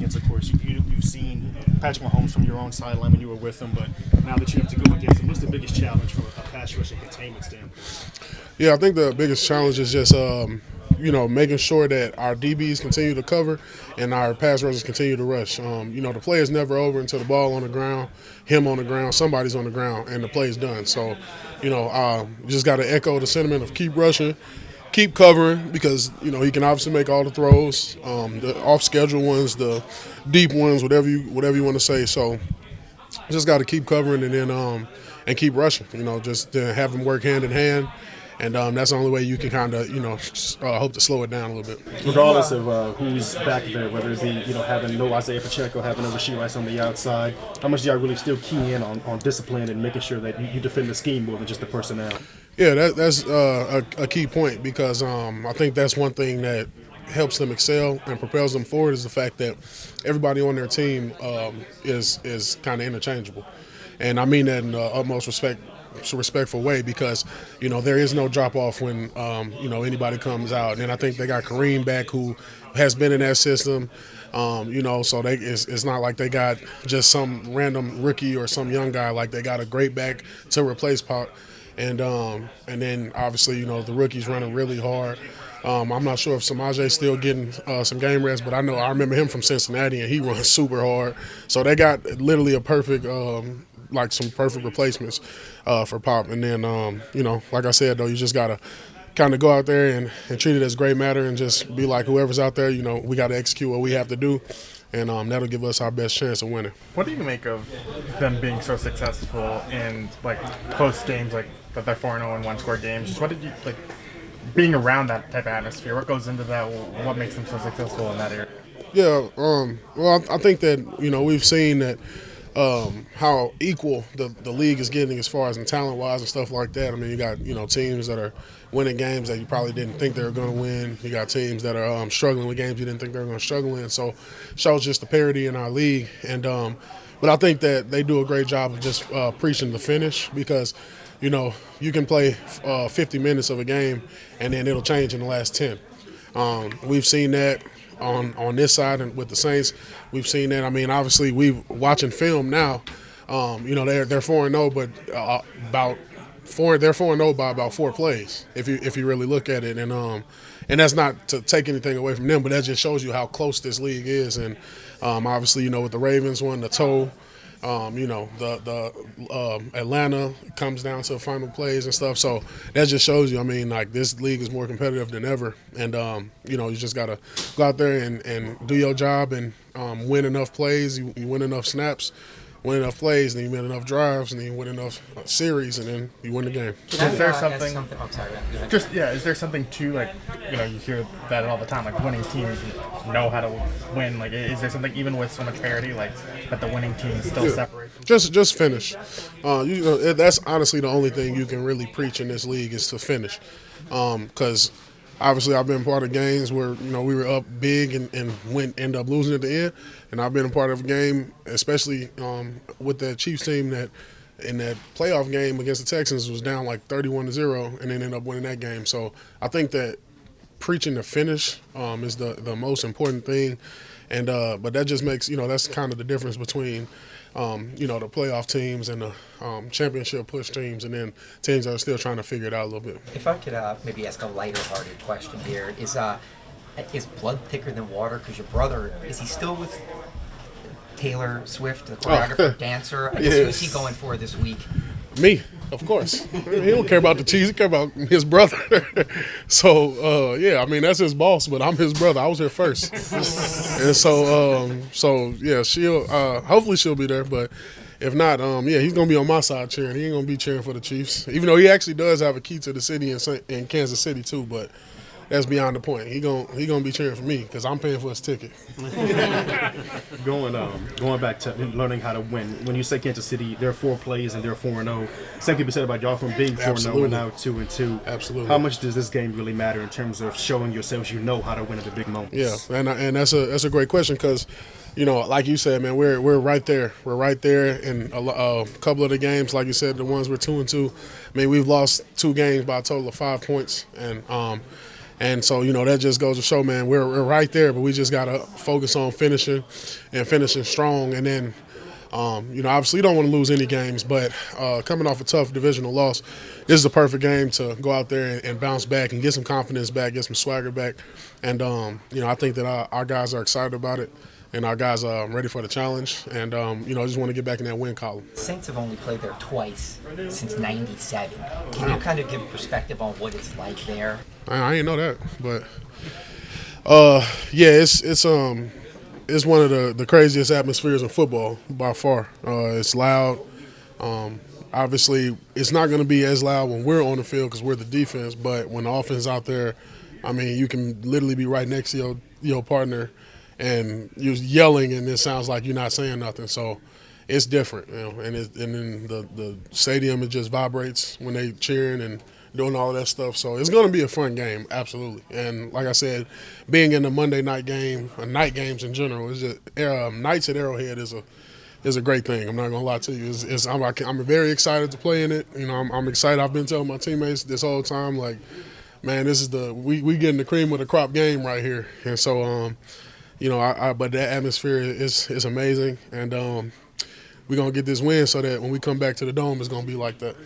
against, of course, you've seen Patrick Mahomes from your own sideline when you were with him, but now that you have to go against him, what's the biggest challenge from a pass rush and containment standpoint? Yeah, I think the biggest challenge is just making sure that our DBs continue to cover and our pass rushers continue to rush. The play is never over until the ball on the ground, him on the ground, somebody's on the ground, and the play is done. So, you just got to echo the sentiment of keep rushing, keep covering, because he can obviously make all the throws, the off-schedule ones, the deep ones, whatever you want to say. So, just got to keep covering and then and keep rushing. Just to have them work hand in hand. And that's the only way you can kind of, hope to slow it down a little bit. Regardless of who's back there, whether it be, having no Isaiah Pacheco, having no Rashee Rice on the outside, how much do y'all really still key in on discipline and making sure that you defend the scheme more than just the personnel? Yeah, that's a key point because I think that's one thing that helps them excel and propels them forward is the fact that everybody on their team is kind of interchangeable. And I mean that in the utmost respectful way because there is no drop off when anybody comes out, and I think they got Kareem back who has been in that system, so it's not like they got just some random rookie or some young guy. Like they got a great back to replace Pop, and then obviously the rookie's running really hard. I'm not sure if Samaje's still getting some game rest, but I remember him from Cincinnati and he runs super hard. So they got literally a perfect some perfect replacements for Pop. And then, like I said, though, you just got to kind of go out there and treat it as great matter and just be like whoever's out there, we got to execute what we have to do. And that'll give us our best chance of winning. What do you make of them being so successful in, close games like that they're 4-0 in one-score games? Just what did you, being around that type of atmosphere, what goes into that? What makes them so successful in that area? Yeah, I think that, we've seen that how equal the league is getting as far as in talent-wise and stuff like that. I mean, you got, teams that are winning games that you probably didn't think they were going to win. You got teams that are struggling with games you didn't think they were going to struggle in. So it shows just the parity in our league. And but I think that they do a great job of just preaching the finish because, you can play 50 minutes of a game and then it'll change in the last 10. We've seen that on this side and with the Saints. We've seen that. I mean, obviously, we're watching film now. They're 4-0, but they're 4-0 by about 4 plays if you really look at it. And that's not to take anything away from them, but that just shows you how close this league is. And obviously, with the Ravens one, the toe. The Atlanta comes down to final plays and stuff. So that just shows you, this league is more competitive than ever. And, you just got to go out there and do your job and win enough plays. You win enough snaps, win enough plays, and then you win enough drives, and then you win enough series, and then you win the game. Is there something? I'm sorry. Is there something to you hear that all the time, winning teams know how to win. Is there something even with so much parity, that the winning teams still separate? Just finish. That's honestly the only thing you can really preach in this league is to finish, because. Obviously, I've been part of games where we were up big and end up losing at the end, and I've been a part of a game, especially with that Chiefs team that in that playoff game against the Texans was down 31-0, and then ended up winning that game. So I think that preaching the finish is the most important thing, and but that just makes that's kind of the difference between. The playoff teams and the championship push teams, and then teams that are still trying to figure it out a little bit. If I could maybe ask a lighter-hearted question here, is blood thicker than water? Because your brother, is he still with Taylor Swift, the choreographer, dancer? I guess who's he going for this week? Me, of course. He don't care about the cheese. He care about his brother. So, that's his boss, but I'm his brother. I was here first. And so she'll hopefully she'll be there. But if not, he's going to be on my side cheering. He ain't going to be cheering for the Chiefs, even though he actually does have a key to the city in Kansas City too. But that's beyond the point. He gonna be cheering for me because I'm paying for his ticket. Going back to learning how to win. When you say Kansas City, there are 4 plays and they're 4-0. Same people said about y'all from being 4-0 and now 2-2. Absolutely. How much does this game really matter in terms of showing yourselves how to win at the big moments? Yeah, and that's a great question because. Like you said, man, we're right there. We're right there in a couple of the games, like you said, the ones we're 2-2. I mean, we've lost 2 games by a total of 5 points, and And so, that just goes to show, man, we're right there, but we just got to focus on finishing and finishing strong. And then, obviously you don't want to lose any games, but coming off a tough divisional loss, this is the perfect game to go out there and bounce back and get some confidence back, get some swagger back. And, I think that our guys are excited about it. And our guys are ready for the challenge. And, I just want to get back in that win column. Saints have only played there twice since '97. Can you kind of give perspective on what it's like there? I didn't know that. But, yeah, it's one of the craziest atmospheres in football by far. It's loud. Obviously, it's not going to be as loud when we're on the field because we're the defense. But when the offense is out there, I mean, you can literally be right next to your partner, and you're yelling, and it sounds like you're not saying nothing. So it's different, And then the stadium, it just vibrates when they cheering and doing all that stuff. So it's going to be a fun game, absolutely. And like I said, being in the Monday night game, night games in general, is just nights at Arrowhead is a great thing. I'm not gonna lie to you. I'm very excited to play in it. I'm excited. I've been telling my teammates this whole time, like, man, this is we getting the cream of the crop game right here. And so, but that atmosphere is amazing, and we're gonna get this win so that when we come back to the Dome, it's gonna be like that.